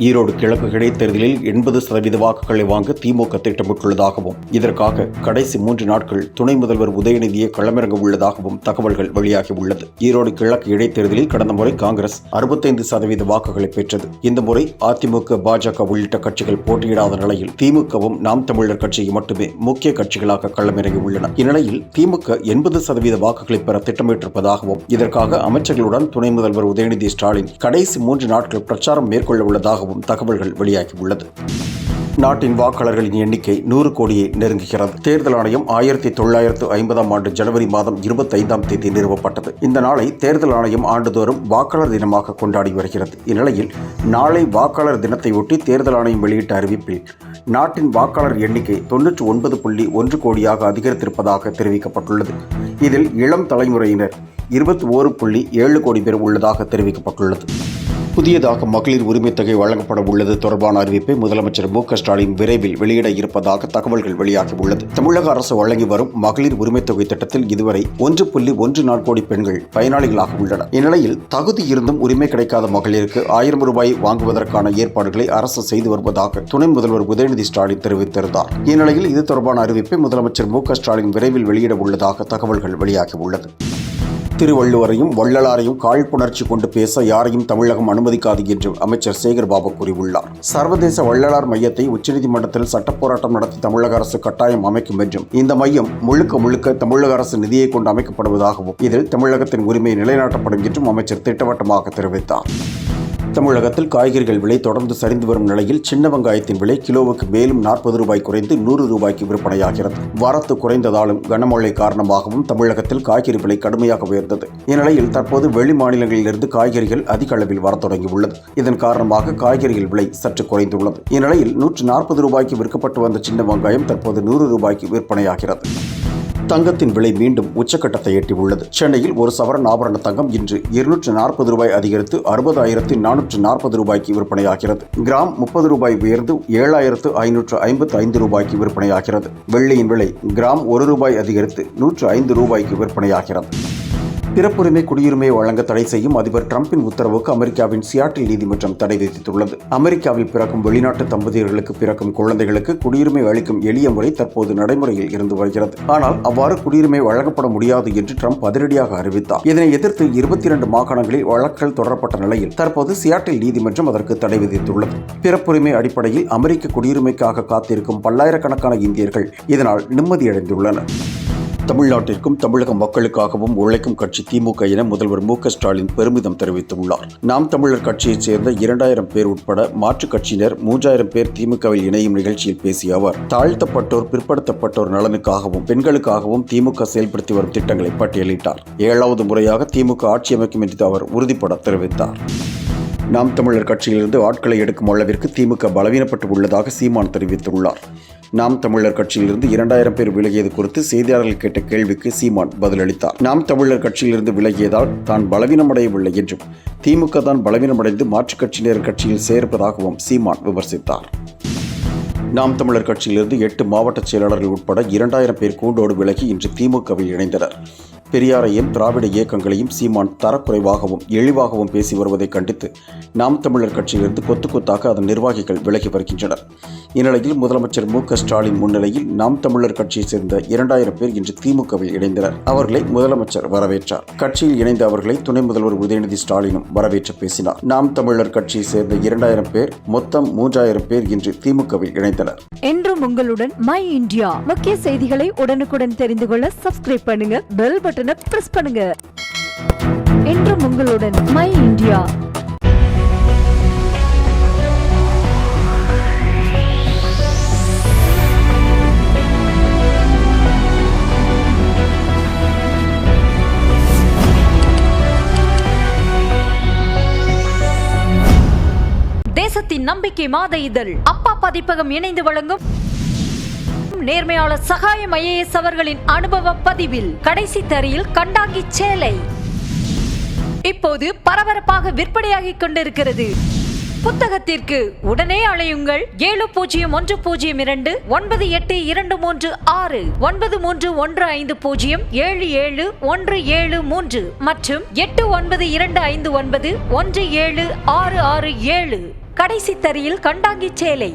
ஈரோடு கிழக்கு இடைத்தேர்தலில் 80% வாக்குகளை வாங்க திமுக திட்டமிட்டுள்ளதாகவும் இதற்காக கடைசி 3 நாட்கள் துணை முதல்வர் உதயநிதியை களமிறங்க உள்ளதாகவும் தகவல்கள் வெளியாகியுள்ளது. ஈரோடு கிழக்கு இடைத்தேர்தலில் கடந்த முறை காங்கிரஸ் 65% வாக்குகளை பெற்றது. இந்த முறை அதிமுக, பாஜக உள்ளிட்ட கட்சிகள் போட்டியிடாத நிலையில் திமுகவும் நாம் தமிழர் கட்சியை மட்டுமே முக்கிய கட்சிகளாக களமிறங்கியுள்ளன. இந்நிலையில் திமுக 80% வாக்குகளை பெற திட்டமிட்டிருப்பதாகவும் இதற்காக அமைச்சர்களுடன் துணை முதல்வர் உதயநிதி ஸ்டாலின் கடைசி 3 நாட்கள் பிரச்சாரம் மேற்கொள்ள உள்ளதாகவும் தகவல்கள் வெளியாகியுள்ளது. நாட்டின் வாக்காளர்களின் எண்ணிக்கை 100 கோடியை நெருங்குகிறது. தேர்தல் ஆணையம் 1950ஆம் ஆண்டு ஜனவரி மாதம் 25ஆம் தேதி நிறுவப்பட்டது. இந்த நாளை தேர்தல் ஆணையம் ஆண்டுதோறும் வாக்காளர் தினமாக கொண்டாடி வருகிறது. இந்நிலையில் நாளை வாக்காளர் தினத்தையொட்டி தேர்தல் ஆணையம் வெளியிட்ட அறிவிப்பில் நாட்டின் வாக்காளர் எண்ணிக்கை 99.1 கோடியாக அதிகரித்திருப்பதாக தெரிவிக்கப்பட்டுள்ளது. இதில் இளம் தலைமுறையினர் 21.7 கோடி பேர் உள்ளதாக தெரிவிக்கப்பட்டுள்ளது. புதியதாக மகளிர் உரிமைத் தொகை வழங்கப்பட உள்ளது தொடர்பான அறிவிப்பை முதலமைச்சர் மு.க.ஸ்டாலின் விரைவில் வெளியிட இருப்பதாக தகவல்கள் வெளியாகியுள்ளது. தமிழக அரசு வழங்கி வரும் மகளிர் உரிமைத் தொகை திட்டத்தில் இதுவரை 1.14 கோடி பெண்கள் பயனாளிகளாக உள்ளனர். இந்நிலையில் தகுதி இருந்தும் உரிமை கிடைக்காத மகளிருக்கு 1000 ரூபாய் வாங்குவதற்கான ஏற்பாடுகளை அரசு செய்து வருவதாக துணை முதல்வர் உதயநிதி ஸ்டாலின் தெரிவித்திருந்தார். இந்நிலையில் இது தொடர்பான அறிவிப்பை முதலமைச்சர் மு.க.ஸ்டாலின் விரைவில் வெளியிட உள்ளதாக தகவல்கள் வெளியாகியுள்ளது. திருவள்ளுவரையும் வள்ளலாரையும் காழ்ப்புணர்ச்சி கொண்டு பேச யாரையும் தமிழகம் அனுமதிக்காது என்று அமைச்சர் சேகர் பாபு கூறியுள்ளார். சர்வதேச வள்ளலார் மையத்தை உச்சநீதிமன்றத்தில் சட்டப்போராட்டம் நடத்தி தமிழக அரசு கட்டாயம் அமைக்கும் என்றும் இந்த மையம் முழுக்க தமிழக அரசு நிதியை கொண்டு அமைக்கப்படுவதாகவும் இதில் தமிழகத்தின் உரிமை நிலைநாட்டப்படும் என்றும் அமைச்சர் திட்டவட்டமாக தெரிவித்தார். தமிழகத்தில் காய்கறிகள் விலை தொடர்ந்து சரிந்து வரும் நிலையில் சின்ன வெங்காயத்தின் விலை கிலோவுக்கு மேலும் 40 ரூபாய் குறைந்து 100 ரூபாய்க்கு விற்பனையாகிறது. வரத்து குறைந்ததாலும் கனமழை காரணமாகவும் தமிழகத்தில் காய்கறி விலை கடுமையாக உயர்ந்தது. இந்நிலையில் தற்போது வெளி மாநிலங்களிலிருந்து காய்கறிகள் அதிக அளவில் வரத் தொடங்கியுள்ளது. இதன் காரணமாக காய்கறிகள் விலை சற்று குறைந்துள்ளது. இந்நிலையில் 140 ரூபாய்க்கு விற்கப்பட்டு வந்த சின்ன வெங்காயம் தற்போது 100 ரூபாய்க்கு விற்பனையாகிறது. தங்கத்தின் விலை மீண்டும் உச்சக்கட்டத்தை எட்டியுள்ளது. சென்னையில் ஒரு சவரன் ஆபரண தங்கம் இன்று 240 ரூபாய் அதிகரித்து 60,440 ரூபாய்க்கு விற்பனையாகிறது. கிராம் 30 ரூபாய் உயர்ந்து 7,555 ரூபாய்க்கு விற்பனையாகிறது. வெள்ளியின் விலை கிராம் 1 ரூபாய் அதிகரித்து 105 ரூபாய்க்கு விற்பனையாகிறது. பிறப்புரிமை குடியுரிமை வழங்க தடை செய்யும் அதிபர் டிரம்பின் உத்தரவுக்கு அமெரிக்காவின் சியாட்டில் நீதிமன்றம் தடை விதித்துள்ளது. அமெரிக்காவில் பிறக்கும் வெளிநாட்டு தம்பதியர்களுக்கு பிறக்கும் குழந்தைகளுக்கு குடியுரிமை அளிக்கும் எளிய முறை தற்போது நடைமுறையில் இருந்து வருகிறது. ஆனால் அவ்வாறு குடியுரிமை வழங்கப்பட முடியாது என்று டிரம்ப் அதிரடியாக அறிவித்தார். இதனை எதிர்த்து 22 மாகாணங்களில் வழக்குகள் தொடரப்பட்ட நிலையில் தற்போது சியாட்டில் நீதிமன்றம் அதற்கு தடை விதித்துள்ளது. பிறப்புரிமை அடிப்படையில் அமெரிக்க குடியுரிமைக்காக காத்திருக்கும் பல்லாயிரக்கணக்கான இந்தியர்கள் இதனால் நிம்மதியடைந்துள்ளனர். தமிழ்நாட்டிற்கும் தமிழக மக்களுக்காகவும் உழைக்கும் கட்சி திமுக என முதல்வர் மு.க.ஸ்டாலின் பெருமிதம் தெரிவித்துள்ளார். நாம் தமிழர் கட்சியைச் சேர்ந்த 2000 பேர் உட்பட மாற்றுக் கட்சியினர் 3000 பேர் திமுகவில் இணையும் நிகழ்ச்சியில் பேசிய அவர் தாழ்த்தப்பட்டோர், பிற்படுத்தப்பட்டோர் நலனுக்காகவும் பெண்களுக்காகவும் திமுக செயல்படுத்தி வரும் திட்டங்களை பட்டியலிட்டார். 7வது முறையாக திமுக ஆட்சி அமைக்கும் என்று அவர் உறுதிபட தெரிவித்தார். நாம் தமிழர் கட்சியிலிருந்து ஆட்களை எடுக்கும் அளவிற்கு திமுக பலவீனப்பட்டு உள்ளதாக சீமான் தெரிவித்துள்ளார். நாம் தமிழர் கட்சியிலிருந்து 2000 பேர் விலகியது குறித்து செய்தியாளர்கள் கேட்ட கேள்விக்கு சீமான் பதிலளித்தார். நாம் தமிழர் கட்சியிலிருந்து விலகியதால் தான் பலவீனமடையவில்லை என்றும் திமுக தான் பலவீனமடைந்து மாற்றுக் கட்சியினர் கட்சியில் சேர்ப்பதாகவும் சீமான் விமர்சித்தார். நாம் தமிழர் கட்சியிலிருந்து 8 மாவட்ட செயலாளர்கள் உட்பட 2000 பேர் கூண்டோடு விலகி இன்று திமுகவில் இணைந்தனர். பெரியாரையும் திராவிட இயக்கங்களையும் சீமான் தரக்குறைவாகவும் இழிவாகவும் பேசி வருவதை கண்டித்து நாம் தமிழர் கட்சியிலிருந்து கொத்து கொத்தாக அதன் நிர்வாகிகள் விலகி வருகின்றனர். இந்நிலையில் முதலமைச்சர் மு.க.ஸ்டாலின் முன்னிலையில் நாம் தமிழர் கட்சியைச் சேர்ந்த 2000 பேர் இன்று திமுகவில் இணைந்தனர். அவர்களை முதலமைச்சர் வரவேற்றார். கட்சியில் இணைந்த அவர்களை துணை முதல்வர் உதயநிதி ஸ்டாலினும் வரவேற்று பேசினார். நாம் தமிழர் கட்சியைச் சேர்ந்த 2000 பேர் மொத்தம் 3000 பேர் இன்று திமுகவில் இணைந்தனர். என்றும் உங்களுடன் மை இந்தியா. முக்கிய செய்திகளை உடனுக்குடன் தெரிந்து கொள்ள சப்ஸ்கிரைப் பண்ணுங்க, பெல் பட்டனை பிரஸ் பண்ணுங்க. என்றும் உங்களுடன் மை இந்தியா. தேசத்தின் நம்பிக்கை மாத இதழ் அப்பா பதிப்பகம் இணைந்து வழங்கும் நேர்மையாளர் சகாயம் IAS அவர்களின் அனுபவ பதிவில் கடைசி தரியில் கண்டாங்கி சேலை இப்போது பரபரப்பாக விற்பனையாகிக் கொண்டிருக்கிறது. புத்தகத்திற்கு உடனே அழையுங்கள் 701002 982336 9315077173 மற்றும் 8925917667. கடைசி தரியில் கண்டாங்கி சேலை.